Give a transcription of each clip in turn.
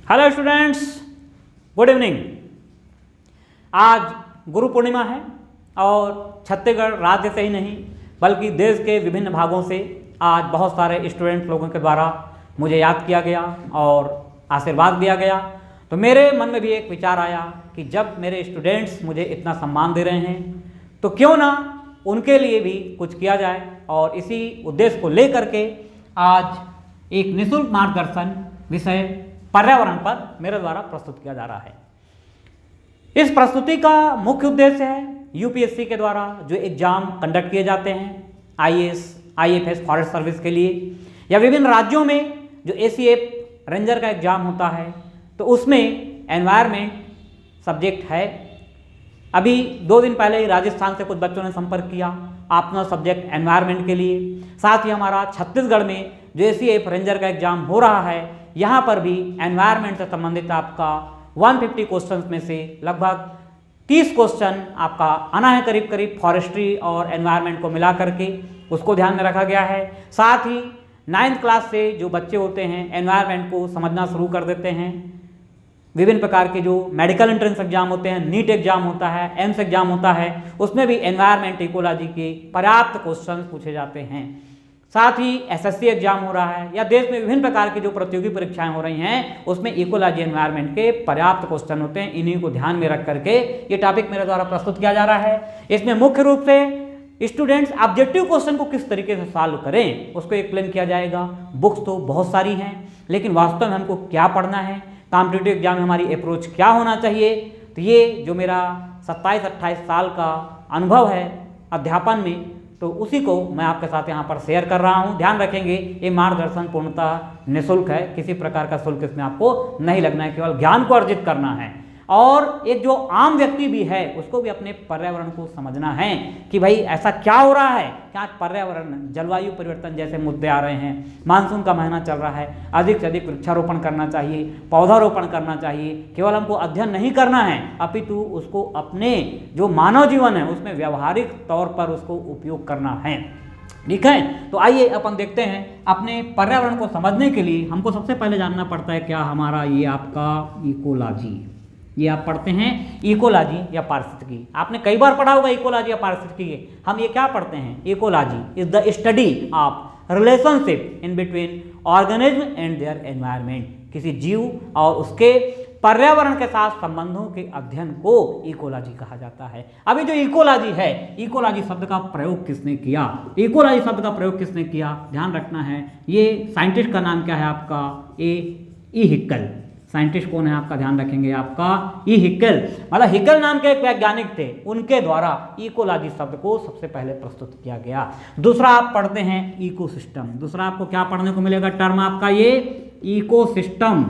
Hello students, good evening. आज गुरु पूर्णिमा है और छत्तीसगढ़ राज्य से ही नहीं बल्कि देश के विभिन्न भागों से आज बहुत सारे स्टूडेंट लोगों के द्वारा मुझे याद किया गया और आशीर्वाद दिया गया। तो मेरे मन में भी एक विचार आया कि जब मेरे स्टूडेंट्स मुझे इतना सम्मान दे रहे हैं तो क्यों ना उनके लिए भी कुछ किया जाए, और इसी उद्देश्य को लेकर के आज एक निःशुल्क मार्गदर्शन विषय पर्यावरण पर मेरे द्वारा प्रस्तुत किया जा रहा है। इस प्रस्तुति का मुख्य उद्देश्य है यूपीएससी के द्वारा जो एग्जाम कंडक्ट किए जाते हैं आईएएस, आईएफएस, फॉरेस्ट सर्विस के लिए, या विभिन्न राज्यों में जो एसीएफ रेंजर का एग्जाम होता है, तो उसमें एनवायरमेंट सब्जेक्ट है। अभी 2 दिन पहले ही राजस्थान से कुछ बच्चों ने संपर्क किया अपना सब्जेक्ट एनवायरमेंट के लिए। साथ ही हमारा छत्तीसगढ़ में जो एसीएफ रेंजर का एग्जाम हो रहा है, यहाँ पर भी एनवायरनमेंट से संबंधित आपका 150 क्वेश्चंस में से लगभग 30 क्वेश्चन आपका आना है करीब करीब फॉरेस्ट्री और एनवायरनमेंट को मिला करके, उसको ध्यान में रखा गया है। साथ ही 9th क्लास से जो बच्चे होते हैं एनवायरनमेंट को समझना शुरू कर देते हैं। विभिन्न प्रकार के जो मेडिकल एंट्रेंस एग्जाम होते हैं, नीट एग्जाम होता है, एम्स एग्जाम होता है, उसमें भी एनवायरनमेंट इकोलॉजी के पर्याप्त क्वेश्चन पूछे जाते हैं। साथ ही एसएससी एग्जाम हो रहा है या देश में विभिन्न प्रकार की जो प्रतियोगी परीक्षाएं हो रही हैं उसमें इकोलॉजी एनवायरनमेंट के पर्याप्त क्वेश्चन होते हैं। इन्हीं को ध्यान में रख करके ये टॉपिक मेरे द्वारा प्रस्तुत किया जा रहा है। इसमें मुख्य रूप से स्टूडेंट्स ऑब्जेक्टिव क्वेश्चन को किस तरीके से सॉल्व करें उसको एक्सप्लेन किया जाएगा। बुक्स तो बहुत सारी हैं, लेकिन वास्तव में हमको क्या पढ़ना है, कॉम्पिटिटिव एग्जाम में हमारी अप्रोच क्या होना चाहिए, तो ये जो मेरा 27-28 साल का अनुभव है अध्यापन में, तो उसी को मैं आपके साथ यहाँ पर शेयर कर रहा हूँ। ध्यान रखेंगे ये मार्गदर्शन पूर्णतः निःशुल्क है, किसी प्रकार का शुल्क इसमें आपको नहीं लगना है, केवल ज्ञान को अर्जित करना है। और एक जो आम व्यक्ति भी है उसको भी अपने पर्यावरण को समझना है कि भाई ऐसा क्या हो रहा है, क्या पर्यावरण जलवायु परिवर्तन जैसे मुद्दे आ रहे हैं, मानसून का महीना चल रहा है, अधिक से अधिक वृक्षारोपण करना चाहिए, पौधारोपण करना चाहिए। केवल हमको अध्ययन नहीं करना है अपितु उसको अपने जो मानव जीवन है उसमें व्यवहारिक तौर पर उसको उपयोग करना है। ठीक है, तो आइए अपन देखते हैं। अपने पर्यावरण को समझने के लिए हमको सबसे पहले जानना पड़ता है क्या हमारा ये आपका इकोलॉजी, ये आप पढ़ते हैं इकोलॉजी या पारिस्थितिकी। आपने कई बार पढ़ा होगा इकोलॉजी या पारिस्थितिकी। हम ये क्या पढ़ते हैं? Ecology is the study of relationship in between organism and their environment. किसी जीव और उसके पर्यावरण के साथ संबंधों के अध्ययन को इकोलॉजी कहा जाता है। अभी जो इकोलॉजी है, इकोलॉजी शब्द का प्रयोग किसने किया? इकोलॉजी शब्द का प्रयोग किसने किया ध्यान रखना है। ये साइंटिस्ट का नाम क्या है आपका? ई हिक्कल। साइंटिस्ट कौन है आपका? ध्यान रखेंगे आपका ई हिक्कल, मतलब हिक्कल नाम के एक वैज्ञानिक थे, उनके द्वारा इकोलॉजी शब्द को सबसे पहले प्रस्तुत किया गया। दूसरा आप पढ़ते हैं इकोसिस्टम। दूसरा आपको क्या पढ़ने को मिलेगा टर्म आपका? ये इकोसिस्टम।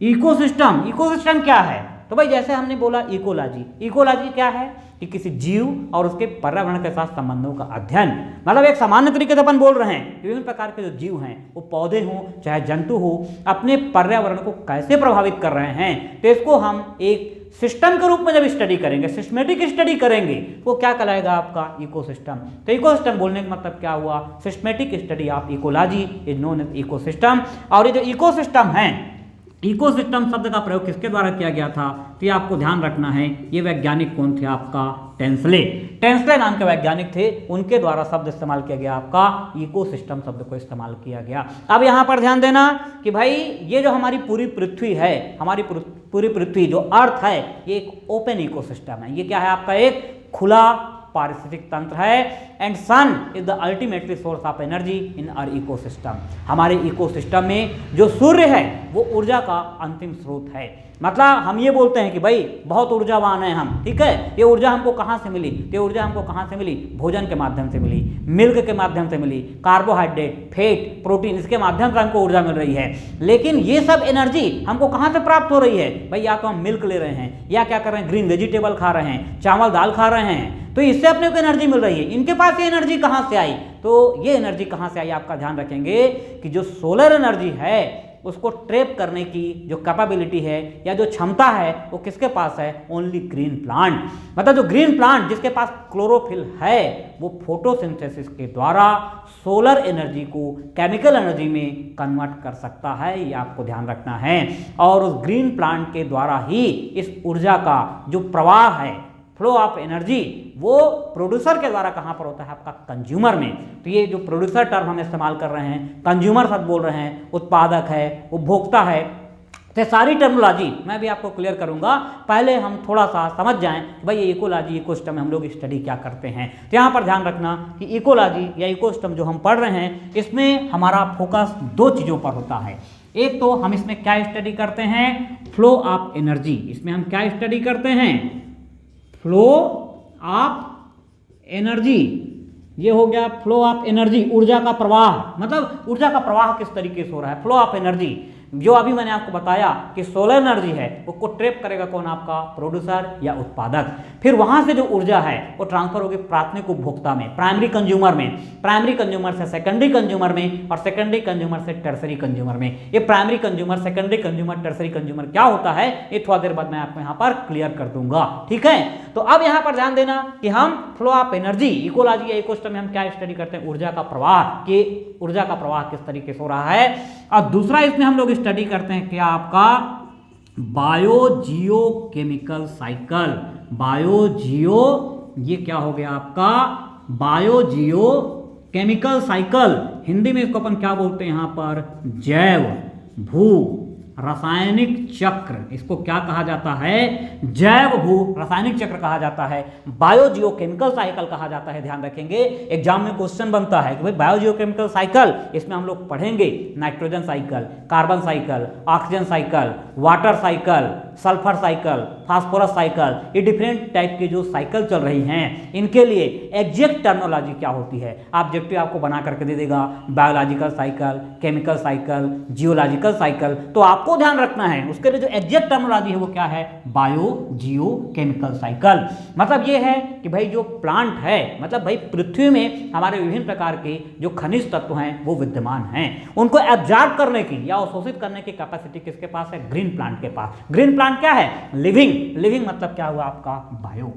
इकोसिस्टम, इकोसिस्टम क्या है? तो भाई जैसे हमने बोला इकोलॉजी, इकोलॉजी क्या है कि किसी जीव और उसके पर्यावरण के साथ संबंधों का अध्ययन। मतलब एक सामान्य तरीके से अपन बोल रहे हैं विभिन्न प्रकार के जो जीव हैं, वो पौधे हों चाहे जंतु हो, अपने पर्यावरण को कैसे प्रभावित कर रहे हैं, तो इसको हम एक सिस्टम के रूप में जब स्टडी करेंगे, सिस्टमेटिक स्टडी करेंगे, वो क्या कहलाएगा आपका? इकोसिस्टम। तो इकोसिस्टम बोलने का मतलब क्या हुआ? Systematic study of ecology is known as ecosystem. और ये जो इकोसिस्टम है, इकोसिस्टम शब्द का प्रयोग किसके द्वारा किया गया था? तो ये आपको ध्यान रखना है। ये वैज्ञानिक कौन थे आपका? टेंसले। टेंसले नाम के वैज्ञानिक थे, उनके द्वारा शब्द इस्तेमाल किया गया आपका इकोसिस्टम शब्द को इस्तेमाल किया गया। अब यहाँ पर ध्यान देना कि भाई ये जो हमारी पूरी पृथ्वी है, हमारी पूरी पृथ्वी जो अर्थ है, ये एक ओपन इकोसिस्टम है। ये क्या है आपका? एक खुला पारिस्थितिक तंत्र है। And sun is the ultimately source of energy in our ecosystem. हमारे इकोसिस्टम में जो सूर्य है वो ऊर्जा का अंतिम स्रोत है। मतलब हम ये बोलते हैं कि भाई बहुत ऊर्जावान है हम, ठीक है। ये ऊर्जा हमको कहाँ से मिली? ये ऊर्जा हमको कहाँ से मिली? भोजन के माध्यम से मिली, मिल्क के माध्यम से मिली, कार्बोहाइड्रेट, फैट, प्रोटीन, इसके माध्यम से हमको ऊर्जा मिल रही है। लेकिन ये सब एनर्जी हमको कहाँ से प्राप्त हो रही है? भाई या तो हम मिल्क ले रहे हैं, या क्या कर रहे हैं, ग्रीन वेजिटेबल खा रहे हैं, चावल दाल खा रहे हैं, तो इससे अपने को एनर्जी मिल रही है। इनके पास ये एनर्जी कहाँ से आई? तो ये एनर्जी कहाँ से आई आपका ध्यान रखेंगे कि जो सोलर एनर्जी है उसको ट्रैप करने की जो कैपेबिलिटी है या जो क्षमता है वो किसके पास है? Only green plant. मतलब जो ग्रीन प्लांट जिसके पास क्लोरोफिल है वो फोटोसिंथेसिस के द्वारा सोलर एनर्जी को केमिकल एनर्जी में कन्वर्ट कर सकता है, ये आपको ध्यान रखना है। और उस ग्रीन प्लांट के द्वारा ही इस ऊर्जा का जो प्रवाह है, फ्लो ऑफ एनर्जी, वो प्रोड्यूसर के द्वारा कहाँ पर होता है? आपका कंज्यूमर में। तो ये जो प्रोड्यूसर टर्म हम इस्तेमाल कर रहे हैं, कंज्यूमर शब्द बोल रहे हैं, उत्पादक है, उपभोक्ता है, तो सारी टर्मिनोलॉजी मैं भी आपको क्लियर करूंगा। पहले हम थोड़ा सा समझ जाएं कि भाई ये इकोलॉजी, इकोसिस्टम में हम लोग स्टडी क्या करते हैं। तो यहाँ पर ध्यान रखना कि इकोलॉजी या इकोसिस्टम जो हम पढ़ रहे हैं इसमें हमारा फोकस दो चीज़ों पर होता है। एक तो हम इसमें क्या स्टडी करते हैं? Flow of energy. इसमें हम क्या स्टडी करते हैं? Flow of energy. ये हो गया फ्लो ऑफ एनर्जी, ऊर्जा का प्रवाह। मतलब ऊर्जा का प्रवाह किस तरीके से हो रहा है, फ्लो ऑफ एनर्जी। जो अभी मैंने आपको बताया कि सोलर एनर्जी है वो को ट्रैप करेगा कौन? आपका प्रोड्यूसर या उत्पादक। फिर वहां से जो ऊर्जा है वो ट्रांसफर होगी प्राथमिक उपभोक्ता में, प्राइमरी कंज्यूमर में, प्राइमरी कंज्यूमर से सेकेंडरी कंज्यूमर में, और सेकेंडरी कंज्यूमर से टर्सरी कंज्यूमर में। ये primary consumer, secondary consumer, tertiary consumer क्या होता है ये थोड़ा देर बाद मैं आपको यहाँ पर क्लियर कर दूंगा। ठीक है, तो अब यहाँ पर ध्यान देना कि हम फ्लो ऑफ एनर्जी, इकोलॉजी या इकोसिस्टम में हम क्या स्टडी करते हैं? ऊर्जा का प्रवाह, कि ऊर्जा का प्रवाह किस तरीके से हो रहा है। और दूसरा इसमें हम लोग स्टडी करते हैं क्या? आपका बायोजियो केमिकल साइकिल। बायोजियो, ये क्या हो गया आपका? बायोजियो केमिकल साइकिल। हिंदी में इसको अपन क्या बोलते हैं यहाँ पर? जैव भू रासायनिक चक्र। इसको क्या कहा जाता है? जैव भू रासायनिक चक्र कहा जाता है, बायोजियो केमिकल साइकिल कहा जाता है। ध्यान रखेंगे, एग्जाम में क्वेश्चन बनता है कि भाई बायोजियो केमिकल साइकिल, इसमें हम लोग पढ़ेंगे nitrogen cycle, carbon cycle, oxygen cycle, water cycle, sulphur cycle, phosphorus cycle. ये डिफरेंट टाइप की जो साइकिल चल रही हैं, इनके लिए एग्जैक्ट टर्मिनोलॉजी क्या होती है ऑब्जेक्टिव आपको बना करके दे देगा। Biological cycle, chemical cycle, geological cycle. तो आपको ध्यान रखना है उसके लिए जो एग्जैक्ट टर्मिनोलॉजी है वो क्या है? बायो जियो केमिकल साइकिल। मतलब ये है कि भाई जो प्लांट है, मतलब भाई पृथ्वी में हमारे विभिन्न प्रकार के जो खनिज तत्व हैं वो विद्यमान हैं, उनको एब्जॉर्ब करने की या अवशोषित करने की कैपेसिटी किसके पास है? ग्रीन प्लांट के पास। ग्रीन प्लांट क्या है? लिविंग। लिविंग मतलब क्या हुआ आपका? बायो।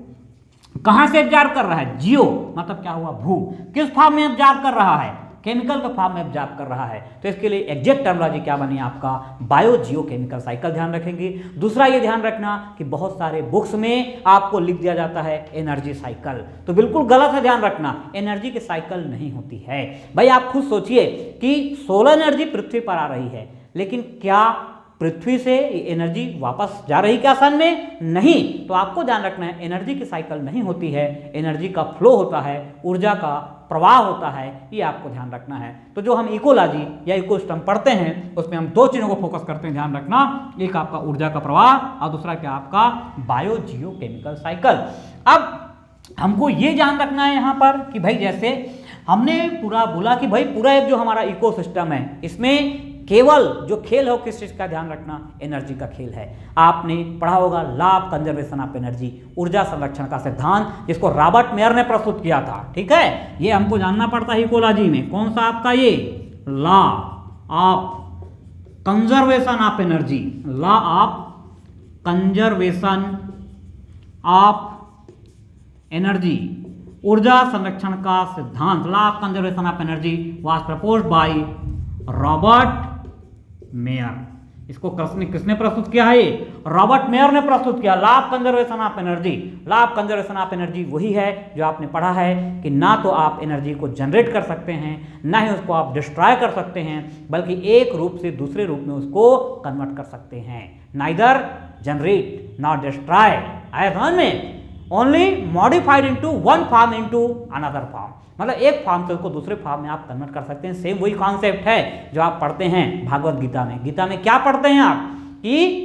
कहां से एब्जॉर्ब कर रहा है? जियो मतलब क्या हुआ? भू। किस फॉर्म में एब्जॉर्ब कर रहा है? केमिकल का फॉर्म में एब्जॉर्ब कर रहा है। तो इसके लिए एग्जैक्ट टर्मिनोलॉजी क्या बनी आपका? बायो जियो केमिकल साइकिल। ध्यान रखेंगे। दूसरा ये ध्यान रखना कि बहुत सारे बुक्स में आपको लिख दिया जाता है एनर्जी साइकिल, तो बिल्कुल गलत है। ध्यान रखना, एनर्जी की साइकिल नहीं होती है। भाई आप खुद सोचिए कि सोलर एनर्जी पृथ्वी पर आ रही है, लेकिन क्या पृथ्वी से एनर्जी वापस जा रही क्या सन में? नहीं। तो आपको ध्यान रखना है एनर्जी की साइकिल नहीं होती है, एनर्जी का फ्लो होता है, ऊर्जा का प्रवाह होता है, ये आपको ध्यान रखना है। तो जो हम इकोलॉजी या इकोसिस्टम पढ़ते हैं उसमें हम दो चीज़ों को फोकस करते हैं, ध्यान रखना। एक आपका ऊर्जा का प्रवाह और दूसरा क्या आपका? बायो जियो केमिकल साइकिल। अब हमको ये ध्यान रखना है यहाँ पर कि भाई जैसे हमने पूरा बोला कि भाई पूरा एक जो हमारा इकोसिस्टम है इसमें केवल जो खेल हो किस चीज का ध्यान रखना? एनर्जी का खेल है। आपने पढ़ा होगा law of conservation of energy, ऊर्जा संरक्षण का सिद्धांत, जिसको रॉबर्ट मेयर ने प्रस्तुत किया था। ठीक है, ये हमको जानना पड़ता है इकोलॉजी में। कौन सा आपका? ये law of conservation of energy, law of conservation of energy, ऊर्जा संरक्षण का सिद्धांत। Law of conservation of energy was proposed by Robert mayor. इसको किसने प्रस्तुत किया है? ये रॉबर्ट मेयर ने प्रस्तुत किया। Law of conservation of energy. Law of conservation of energy वही है जो आपने पढ़ा है कि ना तो आप एनर्जी को जनरेट कर सकते हैं, ना ही उसको आप डिस्ट्रॉय कर सकते हैं, बल्कि एक रूप से दूसरे रूप में उसको कन्वर्ट कर सकते हैं। नाइदर जनरेट नॉट डिस्ट्रॉय, आया समझ में? Only modified into one form into another form. मतलब एक फॉर्म से उसको दूसरे फॉर्म में आप कन्वर्ट कर सकते हैं। सेम वही कॉन्सेप्ट है जो आप पढ़ते हैं भागवत गीता में। गीता में क्या पढ़ते हैं आप कि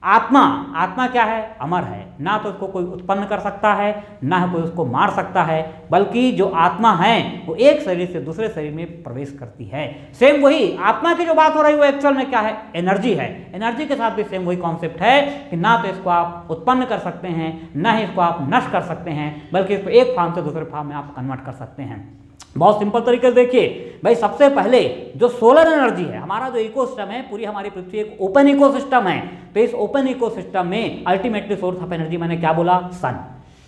आत्मा, आत्मा क्या है? अमर है, ना तो उसको कोई उत्पन्न कर सकता है, ना ही कोई उसको मार सकता है, बल्कि जो आत्मा है वो एक शरीर से दूसरे शरीर में प्रवेश करती है। सेम वही आत्मा की जो बात हो रही है वो एक्चुअल में क्या है? एनर्जी है। एनर्जी के साथ भी सेम वही कॉन्सेप्ट है कि ना तो इसको आप उत्पन्न कर सकते हैं, ना ही इसको आप नष्ट कर सकते हैं, बल्कि इसको एक फॉर्म से दूसरे फॉर्म में आप कन्वर्ट कर सकते हैं। बहुत सिंपल तरीके से देखिए भाई, सबसे पहले जो सोलर एनर्जी है, हमारा जो इकोसिस्टम है, पूरी हमारी पृथ्वी एक ओपन इकोसिस्टम है, तो इस ओपन इकोसिस्टम में अल्टीमेटली सोर्स ऑफ एनर्जी मैंने क्या बोला, सन।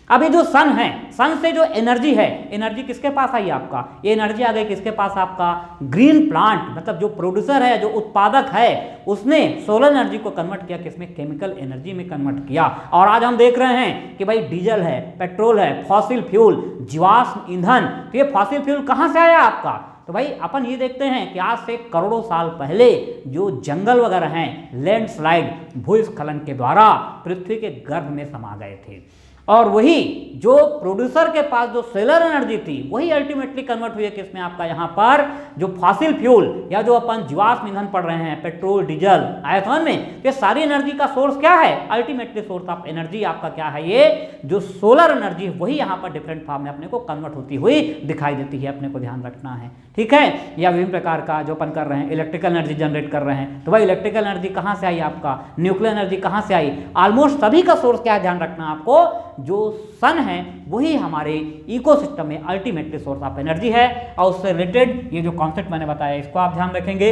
अभी जो सन है, सन से जो एनर्जी है, एनर्जी किसके पास आई आपका, ये एनर्जी आ गई किसके पास, आपका ग्रीन प्लांट, मतलब जो प्रोड्यूसर है, जो उत्पादक है, उसने सोलर एनर्जी को कन्वर्ट किया किसमें, केमिकल एनर्जी में कन्वर्ट किया। और आज हम देख रहे हैं कि भाई डीजल है, पेट्रोल है, फॉसिल फ्यूल, जीवाश्म ईंधन, तो ये फॉसिल फ्यूल कहाँ से आया आपका, तो भाई अपन ये देखते हैं कि आज से करोड़ों साल पहले जो जंगल वगैरह हैं, लैंडस्लाइड, भूस्खलन के द्वारा पृथ्वी के गर्भ में समा गए थे, और वही जो प्रोड्यूसर के पास जो सोलर एनर्जी थी, वही अल्टीमेटली कन्वर्ट हुई है किसमें, आपका यहाँ पर जो फॉसिल फ्यूल या जो अपन जीवाश्म ईंधन पढ़ रहे हैं, पेट्रोल, डीजल, आयतन में, ये सारी एनर्जी का सोर्स क्या है, अल्टीमेटली सोर्स ऑफ एनर्जी आपका क्या है, ये जो सोलर एनर्जी है, वही यहाँ पर डिफरेंट फॉर्म में अपने को कन्वर्ट होती हुई दिखाई देती है, अपने को ध्यान रखना है, ठीक है। या विभिन्न प्रकार का जो अपन कर रहे हैं, इलेक्ट्रिकल एनर्जी जनरेट कर रहे हैं, तो भाई इलेक्ट्रिकल एनर्जी कहाँ से आई आपका, न्यूक्लियर एनर्जी कहाँ से आई, ऑलमोस्ट सभी का सोर्स क्या है, ध्यान रखना आपको, जो सन है वही हमारे इकोसिस्टम में अल्टीमेटली सोर्स ऑफ एनर्जी है। और उससे रिलेटेड ये जो कॉन्सेप्ट मैंने बताया, इसको आप ध्यान रखेंगे।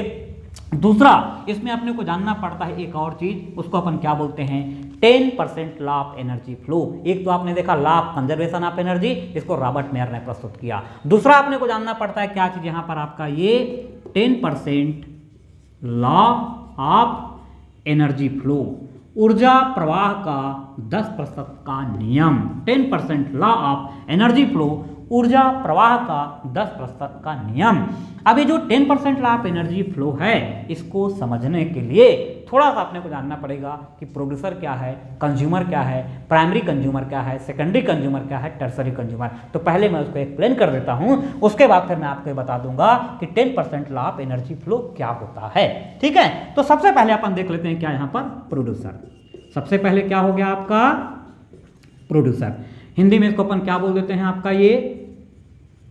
दूसरा, इसमें अपने को जानना पड़ता है एक और चीज, उसको अपन क्या बोलते हैं, 10% लॉ ऑफ एनर्जी फ्लो। एक तो आपने देखा law of conservation of energy, इसको रॉबर्ट मेयर ने प्रस्तुत किया। दूसरा आपने को जानना पड़ता है क्या चीज, यहां पर आपका ये 10% लॉ ऑफ एनर्जी फ्लो, ऊर्जा प्रवाह का 10% का नियम, 10% लॉ ऑफ एनर्जी फ्लो, ऊर्जा प्रवाह का 10% का नियम। अभी जो 10% लॉ ऑफ एनर्जी फ्लो है, इसको समझने के लिए थोड़ा सा अपने को जानना पड़ेगा कि प्रोड्यूसर क्या है, कंज्यूमर क्या है, प्राइमरी कंज्यूमर क्या है, सेकेंडरी कंज्यूमर क्या है, टर्सरी कंज्यूमर। तो पहले मैं उसको एक्सप्लेन कर देता हूं, उसके बाद फिर मैं आपको बता दूंगा कि 10% लॉ ऑफ एनर्जी फ्लो क्या होता है, ठीक है। तो सबसे पहले अपन देख लेते हैं क्या यहाँ पर प्रोड्यूसर। सबसे पहले क्या हो गया आपका प्रोड्यूसर, हिंदी में इसको अपन क्या बोल देते हैं, आपका ये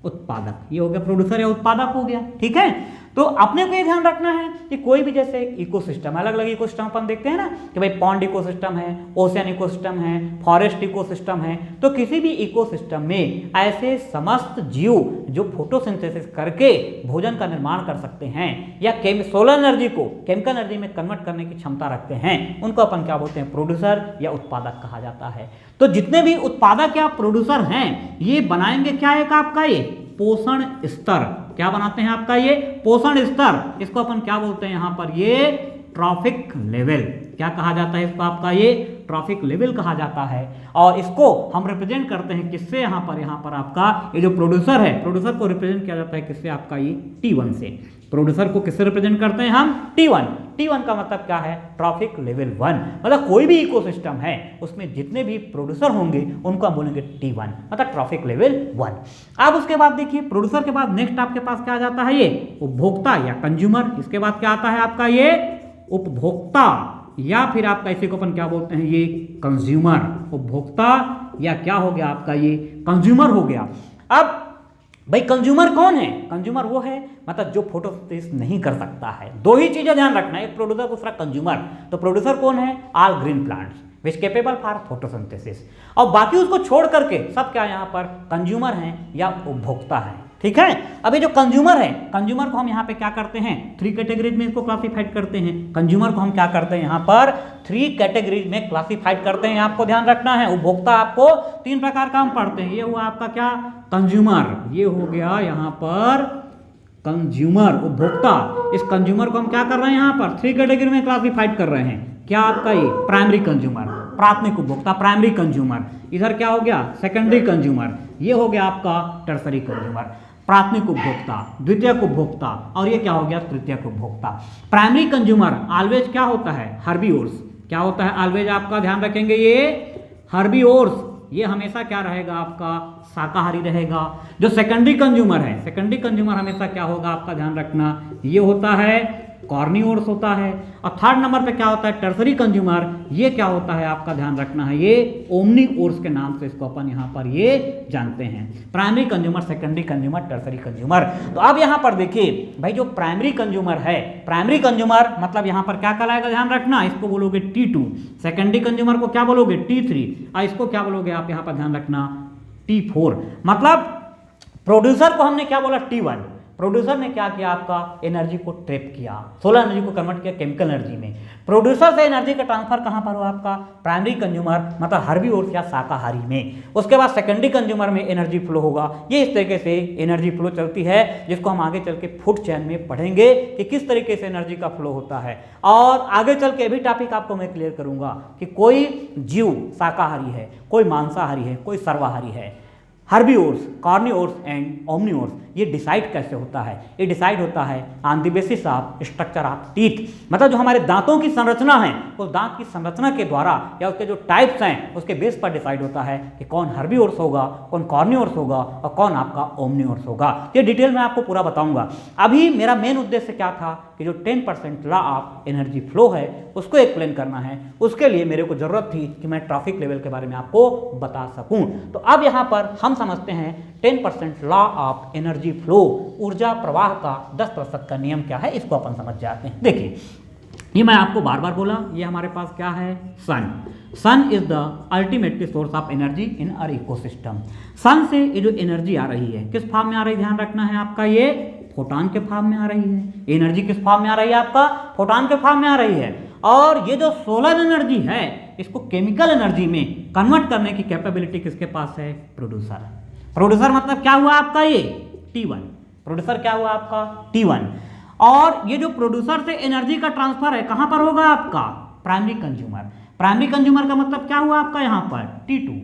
उत्पादक, ये हो गया प्रोड्यूसर या उत्पादक हो गया, ठीक है। तो अपने को ये ध्यान रखना है कि कोई भी जैसे इकोसिस्टम, अलग अलग इकोसिस्टम अपन देखते हैं ना, कि भाई पॉन्ड इकोसिस्टम है, ओशियन इकोसिस्टम है, फॉरेस्ट इकोसिस्टम है, तो किसी भी इकोसिस्टम में ऐसे समस्त जीव जो फोटोसिंथेसिस करके भोजन का निर्माण कर सकते हैं या सोलर एनर्जी को केमिकल एनर्जी में कन्वर्ट करने की क्षमता रखते हैं, उनको अपन क्या बोलते हैं, प्रोड्यूसर या उत्पादक कहा जाता है। तो जितने भी उत्पादक या प्रोड्यूसर हैं, ये बनाएंगे क्या एक आपका ये पोषण स्तर, क्या बनाते हैं आपका ये पोषण स्तर, इसको अपन क्या बोलते हैं यहाँ पर, ये ट्रॉफिक लेवल, क्या कहा जाता है इसको, आपका ये ट्रॉफिक लेवल कहा जाता है। और इसको हम रिप्रेजेंट करते हैं किससे, यहाँ पर आपका ये जो प्रोड्यूसर है, प्रोड्यूसर को रिप्रेजेंट किया जाता है किससे, आपका ये T1 से। प्रोड्यूसर को किससे रिप्रेजेंट करते हैं हम, T1। T1 का मतलब क्या है, ट्रॉफिक लेवल 1। मतलब कोई भी इकोसिस्टम है उसमें जितने भी प्रोड्यूसर होंगे उनको हम बोलेंगे T1, मतलब ट्रॉफिक लेवल 1। अब उसके बाद देखिए प्रोड्यूसर के बाद नेक्स्ट आपके पास क्या आ जाता है, ये उपभोक्ता या कंज्यूमर। इसके बाद क्या आता है आपका ये उपभोक्ता, या फिर आपका इसी को अपन क्या बोलते हैं, ये कंज्यूमर। उपभोक्ता या क्या हो गया आपका ये कंज्यूमर हो गया। अब भाई कंज्यूमर कौन है, कंज्यूमर वो है मतलब जो फोटोसिंथेसिस नहीं कर सकता है। दो ही चीजें ध्यान रखना है, एक प्रोड्यूसर दूसरा कंज्यूमर। तो प्रोड्यूसर कौन है, all green plants which capable for photosynthesis, और बाकी उसको छोड़ करके सब क्या यहाँ पर कंज्यूमर हैं या उपभोक्ता हैं, ठीक है। अभी जो कंज्यूमर है, कंज्यूमर को हम यहाँ पे क्या करते हैं, 3 कैटेगरीज में इसको क्लासिफाइड करते हैं। कंज्यूमर को हम क्या करते हैं, यहाँ पर 3 कैटेगरीज में क्लासिफाइड करते हैं, आपको ध्यान रखना है। उपभोक्ता आपको 3 प्रकार का हम पढ़ते हैं, ये हुआ आपका क्या कंज्यूमर, ये हो गया यहाँ पर कंज्यूमर उपभोक्ता। इस कंज्यूमर को हम क्या कर रहे हैं, यहाँ पर 3 कैटेगरी में क्लासिफाइड कर रहे हैं। क्या आपका ये प्राइमरी कंज्यूमर, प्राथमिक उपभोक्ता, प्राइमरी कंज्यूमर। इधर क्या हो गया सेकेंडरी कंज्यूमर, ये हो गया आपका टर्सरी कंज्यूमर। प्राथमिक उपभोक्ता, द्वितीयक उपभोक्ता, और ये क्या हो गया तृतीयक उपभोक्ता। प्राइमरी कंज्यूमर ऑलवेज क्या होता है, हर्बीवोर्स। क्या होता है ऑलवेज, आपका ध्यान रखेंगे ये हर्बीवोर्स, ये हमेशा क्या रहेगा आपका शाकाहारी रहेगा। जो सेकेंडरी कंज्यूमर है, सेकेंडरी कंज्यूमर हमेशा क्या होगा आपका ध्यान रखना, ये होता है कॉर्निवोर्स होता है। और थर्ड नंबर पे क्या होता है टर्सरी कंज्यूमर, ये क्या होता है आपका ध्यान रखना है, ये ओमनीवोर्स के नाम से इसको अपन यहाँ पर ये जानते हैं। Primary consumer, secondary consumer, tertiary consumer. तो अब यहाँ पर देखिए भाई जो प्राइमरी कंज्यूमर है, प्राइमरी कंज्यूमर मतलब यहाँ पर क्या कहलाएगा ध्यान रखना, इसको बोलोगे T2। सेकेंडरी कंज्यूमर को क्या बोलोगे T3, और इसको क्या बोलोगे आप यहाँ पर ध्यान रखना T4। मतलब प्रोड्यूसर को हमने क्या बोला, T1। प्रोड्यूसर ने क्या किया, आपका एनर्जी को ट्रैप किया, सोलर एनर्जी को कन्वर्ट किया केमिकल एनर्जी में। प्रोड्यूसर से एनर्जी का ट्रांसफर कहां पर हुआ, आपका प्राइमरी कंज्यूमर मतलब हर्बीवोर्स या शाकाहारी में। उसके बाद सेकेंडरी कंज्यूमर में एनर्जी फ्लो होगा। ये इस तरीके से एनर्जी फ्लो चलती है, जिसको हम आगे चल के फूड चेन में पढ़ेंगे कि किस तरीके से एनर्जी का फ्लो होता है। और आगे चल के भी टॉपिक आपको मैं क्लियर करूंगा कि कोई जीव शाकाहारी है, कोई मांसाहारी है, कोई सर्वाहारी है, हर्बीवोर्स, कार्निवोर्स एंड ओमनिवोर्स, ये डिसाइड कैसे होता है, ये डिसाइड होता है on the basis of structure of teeth, मतलब जो हमारे दांतों की संरचना है उस दांत की संरचना के द्वारा या उसके जो टाइप्स हैं उसके बेस पर डिसाइड होता है कि कौन हर्बीवोर्स होगा, कौन कार्निवोर्स होगा और कौन आपका ओमनिवोर्स होगा। ये डिटेल में आपको पूरा बताऊंगा। अभी मेरा मेन उद्देश्य क्या था कि जो 10% लॉ ऑफ एनर्जी फ्लो है उसको एक्सप्लेन करना है। उसके लिए मेरे को जरूरत थी कि मैं ट्रैफिक लेवल के बारे में आपको बता सकूं। तो अब यहाँ पर हम समझते हैं 10% लॉ ऑफ एनर्जी फ्लो, ऊर्जा प्रवाह का 10% का नियम क्या है, इसको अपन समझ जाते हैं। देखिए, ये मैं आपको बार बार बोला, ये हमारे पास क्या है, sun is the ultimately source of energy in our ecosystem. Sun से ये जो एनर्जी आ रही है किस फॉर्म में आ रही है, ध्यान रखना है आपका, ये फोटॉन के फॉर्म में आ रही है। एनर्जी किस फॉर्म में आ रही है, आपका फोटॉन के फॉर्म में आ रही है। और ये जो सोलर एनर्जी है इसको केमिकल एनर्जी में कन्वर्ट करने की कैपेबिलिटी किसके पास है, प्रोड्यूसर। प्रोड्यूसर मतलब क्या हुआ आपका, ये T1। प्रोड्यूसर क्या हुआ आपका, T1। और ये जो प्रोड्यूसर से एनर्जी का ट्रांसफर है कहां पर होगा, आपका प्राइमरी कंज्यूमर। प्राइमरी कंज्यूमर का मतलब क्या हुआ आपका यहाँ पर, T2।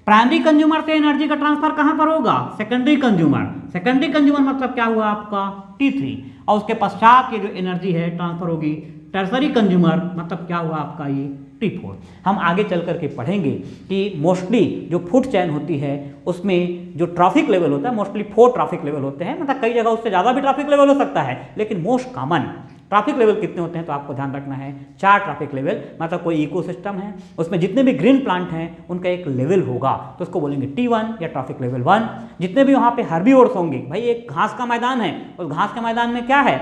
प्राइमरी कंज्यूमर से एनर्जी का ट्रांसफर कहां पर होगा, सेकेंडरी कंज्यूमर। सेकेंडरी कंज्यूमर मतलब क्या हुआ आपका, T3। और उसके पश्चात ये जो एनर्जी है ट्रांसफर होगी टर्सरी कंज्यूमर, मतलब क्या हुआ आपका, ये T4। हम आगे चल करके पढ़ेंगे कि मोस्टली जो फूड चैन होती है उसमें जो ट्रैफिक लेवल होता है मोस्टली 4 ट्रैफिक लेवल होते हैं, मतलब कई जगह उससे ज़्यादा भी ट्रैफिक लेवल हो सकता है, लेकिन मोस्ट कॉमन ट्रैफिक लेवल कितने होते हैं तो आपको ध्यान रखना है 4 ट्रैफिक लेवल। मतलब कोई इकोसिस्टम है उसमें जितने भी ग्रीन प्लांट हैं उनका एक लेवल होगा तो उसको बोलेंगे T1 या ट्रैफिक लेवल 1। जितने भी वहाँ पे हर्बीवोर्स होंगे, भाई एक घास का मैदान है, उस घास के मैदान में क्या है,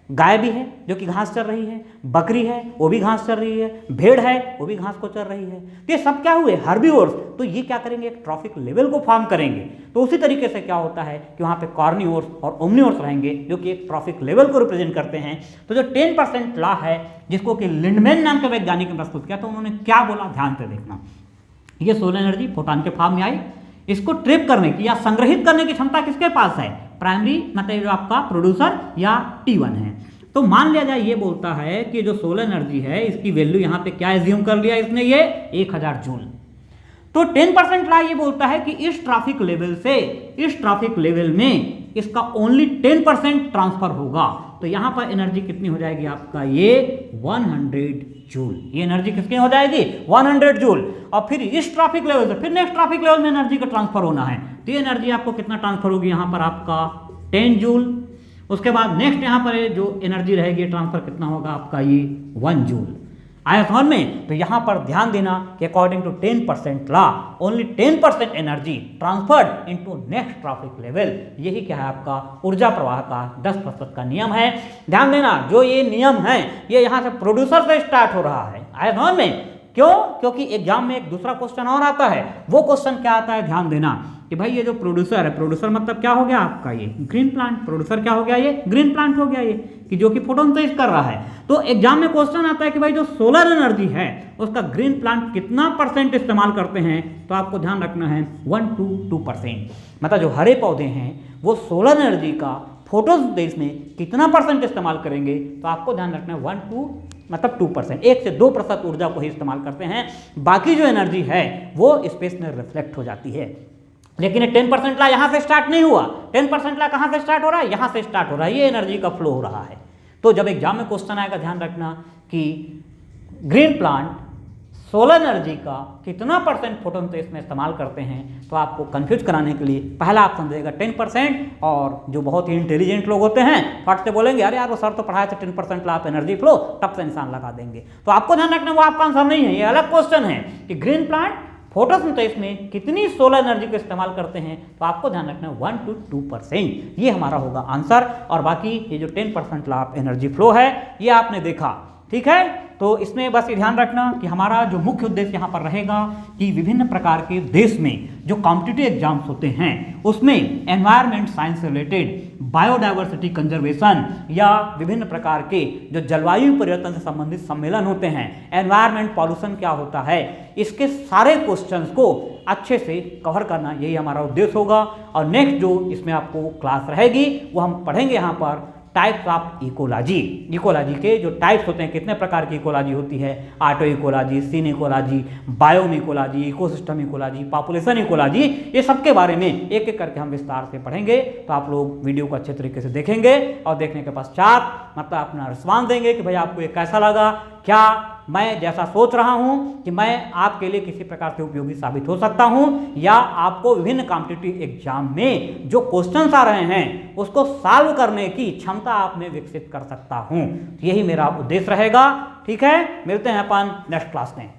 गाय भी है जो कि घास चर रही है, बकरी है वो भी घास चर रही है, भेड़ है वो भी घास को चर रही है। तो ये सब क्या हुए, हर्बीवोर्स। तो ये क्या करेंगे, एक ट्रैफिक लेवल को फॉर्म करेंगे। तो उसी तरीके से क्या होता है कि वहाँ पे कार्निवोर्स और ओमनिवोर्स रहेंगे जो कि एक ट्रैफिक लेवल को रिप्रेजेंट करते हैं। तो जो 10% लॉ है जिसको कि लिंडमैन नाम के वैज्ञानिक ने प्रस्तुत किया, तो उन्होंने क्या बोला, ध्यान से देखना। ये सोलर एनर्जी फोटॉन के फॉर्म में आई, इसको ट्रैप करने की या संग्रहित करने की क्षमता किसके पास है, प्राइमरी मतलब जो आपका प्रोड्यूसर या T1 है। तो मान लिया जाए ये बोलता है कि जो सोलर एनर्जी है इसकी वैल्यू यहाँ पे क्या एज्यूम कर लिया इसने, ये 1000 जूल। तो 10% लॉ ये बोलता है कि इस ट्रैफिक लेवल से इस ट्रैफिक लेवल में इसका ओनली 10% ट्रांसफर होगा। तो यहाँ पर एनर्जी कितनी हो जाएगी आपका, ये 100 जूल। ये एनर्जी कितनी हो जाएगी, 100 जूल। और फिर इस ट्रैफिक लेवल से फिर नेक्स्ट ट्रैफिक लेवल में एनर्जी का ट्रांसफर होना है, तो ये एनर्जी आपको कितना ट्रांसफर होगी, यहाँ पर आपका 10 जूल। उसके बाद नेक्स्ट यहाँ पर जो एनर्जी रहेगी ट्रांसफर कितना होगा आपका, ये 1 जूल। आया समझ में। तो यहाँ पर ध्यान देना कि according to 10% law only 10% energy transferred into next trophic level. यही क्या है आपका ऊर्जा प्रवाह का 10% का नियम है। ध्यान देना जो ये नियम है ये यहाँ से प्रोड्यूसर से स्टार्ट हो रहा है। आया समझ में, क्यों, क्योंकि एग्जाम में एक दूसरा क्वेश्चन और आता है। वो क्वेश्चन क्या आता है, ध्यान देना कि भाई ये जो प्रोड्यूसर है, प्रोड्यूसर मतलब क्या हो गया आपका, ये ग्रीन प्लांट। प्रोड्यूसर क्या हो गया, ये ग्रीन प्लांट हो गया, ये कि जो कि फोटोसिंथेसिस कर रहा है। तो एग्जाम में क्वेश्चन आता है कि भाई जो सोलर एनर्जी है उसका ग्रीन प्लांट कितना % इस्तेमाल करते हैं, तो आपको ध्यान रखना है 1 to 2%। मतलब जो हरे पौधे हैं वो सोलर एनर्जी का फोटोसिंथेसिस में कितना % इस्तेमाल करेंगे, तो आपको ध्यान रखना है 1 to 2%, 1 से 2% ऊर्जा को ही इस्तेमाल करते हैं। बाकी जो एनर्जी है वो स्पेस में रिफ्लेक्ट हो जाती है। लेकिन ये 10% लॉ यहाँ से स्टार्ट नहीं हुआ। 10% लॉ कहाँ से स्टार्ट हो रहा है, यहाँ से स्टार्ट हो रहा है। ये एनर्जी का फ्लो हो रहा है। तो जब एग्जाम में क्वेश्चन आएगा ध्यान रखना कि ग्रीन प्लांट सोलर एनर्जी का कितना % फोटोसिंथेसिस में इस्तेमाल करते हैं, तो आपको कंफ्यूज कराने के लिए पहला ऑप्शन देगा 10%। और जो बहुत ही इंटेलिजेंट लोग होते हैं फट से बोलेंगे अरे यार वो सर तो पढ़ाए थे 10% लॉ ऑफ एनर्जी फ्लो, तब से निशान लगा देंगे। तो आपको ध्यान रखना वो आपका आंसर नहीं है, ये अलग क्वेश्चन है कि ग्रीन प्लांट फोटोसिंथेसिस में कितनी सोलर एनर्जी को इस्तेमाल करते हैं, तो आपको ध्यान रखना 1 to 2%। ये हमारा होगा आंसर। और बाकी ये जो 10% लॉ ऑफ एनर्जी फ्लो है ये आपने देखा, ठीक है। तो इसमें बस ये ध्यान रखना कि हमारा जो मुख्य उद्देश्य यहाँ पर रहेगा कि विभिन्न प्रकार के देश में जो कॉम्पिटिटिव एग्जाम्स होते हैं उसमें एनवायरमेंट साइंस से रिलेटेड बायोडाइवर्सिटी कंजर्वेशन या विभिन्न प्रकार के जो जलवायु परिवर्तन से संबंधित सम्मेलन होते हैं, एनवायरमेंट पॉल्यूशन क्या होता है, इसके सारे क्वेश्चंस को अच्छे से कवर करना यही हमारा उद्देश्य होगा। और नेक्स्ट जो इसमें आपको क्लास रहेगी वो हम पढ़ेंगे यहाँ पर टाइप्स ऑफ इकोलॉजी। इकोलॉजी के जो टाइप्स होते हैं, कितने प्रकार की इकोलॉजी होती है, auto ecology, syn ecology, biome ecology, ecosystem ecology, population ecology, ये सब के बारे में एक एक करके हम विस्तार से पढ़ेंगे। तो आप लोग वीडियो को अच्छे तरीके से देखेंगे और देखने के पश्चात मतलब अपना रिस्पॉन्स देंगे कि भाई आपको ये कैसा लगा, क्या मैं जैसा सोच रहा हूं कि मैं आपके लिए किसी प्रकार से उपयोगी साबित हो सकता हूं, या आपको विभिन्न कॉम्पिटिटिव एग्जाम में जो क्वेश्चंस आ रहे हैं उसको सॉल्व करने की क्षमता आप में विकसित कर सकता हूं। यही मेरा उद्देश्य रहेगा। ठीक है, मिलते हैं अपन नेक्स्ट क्लास में।